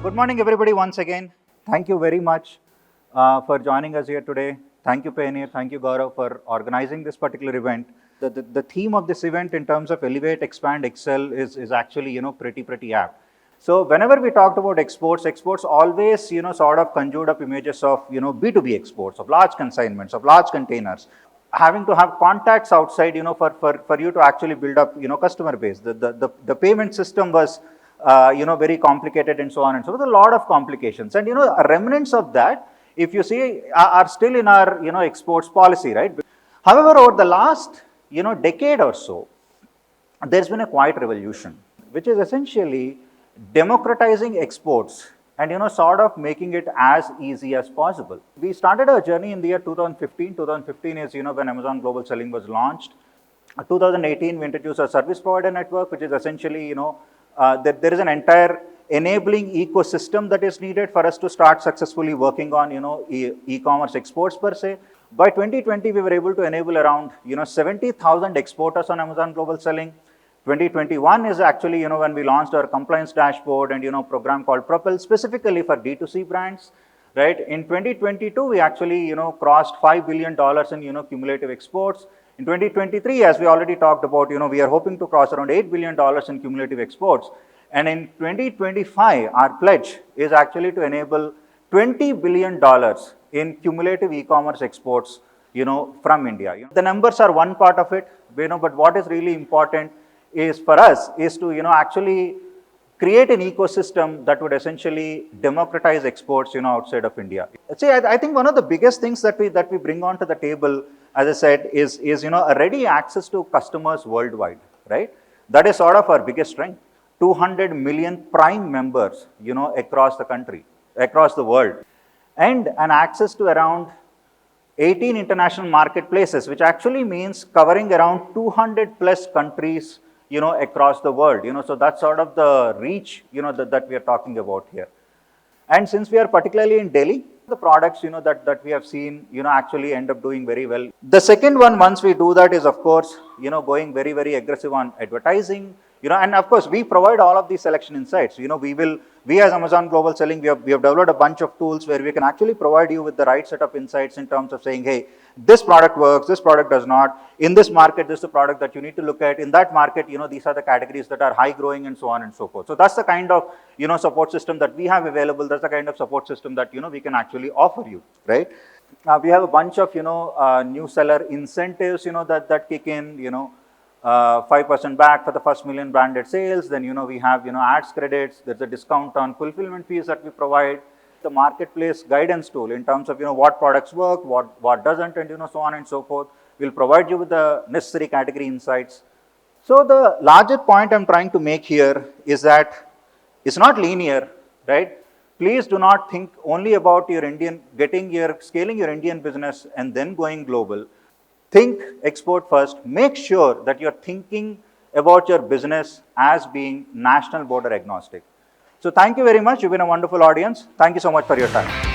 Good morning, everybody, once again. Thank you very much for joining us here today. Thank you, Payoneer. Thank you, Gaurav, for organizing this particular event. The theme of this event in terms of Elevate, Expand, Excel is actually, pretty apt. So whenever we talked about exports always, sort of conjured up images of, B2B exports, of large consignments, of large containers, having to have contacts outside, for you to actually build up, customer base. The payment system was, very complicated and so on and so forth, a lot of complications. And, remnants of that, if you see, are still in our, exports policy, right? However, over the last, decade or so, there's been a quiet revolution, which is essentially democratizing exports and, sort of making it as easy as possible. We started our journey in the year 2015. 2015 is, when Amazon Global Selling was launched. 2018, we introduced a service provider network, which is essentially, there is an entire enabling ecosystem that is needed for us to start successfully working on, e-commerce exports per se. By 2020, we were able to enable around, 70,000 exporters on Amazon Global Selling. 2021 is actually, when we launched our compliance dashboard and, program called Propel, specifically for D2C brands, right? In 2022, we actually, crossed $5 billion in, cumulative exports. In 2023, as we already talked about, we are hoping to cross around $8 billion in cumulative exports. And in 2025, our pledge is actually to enable $20 billion in cumulative e-commerce exports, from India. The numbers are one part of it, but what is really important is for us is to, actually create an ecosystem that would essentially democratize exports, outside of India. See, I think one of the biggest things that we bring onto the table, as I said, is a ready access to customers worldwide, right? That is sort of our biggest strength. 200 million Prime members, across the country, across the world, and an access to around 18 international marketplaces, which actually means covering around 200 plus countries, across the world. So that's sort of the reach, that we are talking about here. And since we are particularly in Delhi, the products, that we have seen, actually end up doing very well. The second one, once we do that, is of course, going very, very aggressive on advertising, and of course, we provide all of these selection insights. We as Amazon Global Selling, we have developed a bunch of tools where we can actually provide you with the right set of insights in terms of saying, hey, this product works, this product does not. In this market, this is the product that you need to look at. In that market, these are the categories that are high growing and so on and so forth. So that's the kind of, support system that we have available. That's the kind of support system that, we can actually offer you, right? We have a bunch of, new seller incentives, that kick in, 5% back for the first million branded sales. Then, we have, ads credits. There's a discount on fulfillment fees that we provide. The marketplace guidance tool in terms of, what products work, what doesn't, and, so on and so forth. We'll provide you with the necessary category insights. So the larger point I'm trying to make here is that it's not linear, right? Please do not think only about your scaling your Indian business and then going global. Think export first. Make sure that you're thinking about your business as being national border agnostic. So thank you very much. You've been a wonderful audience. Thank you so much for your time.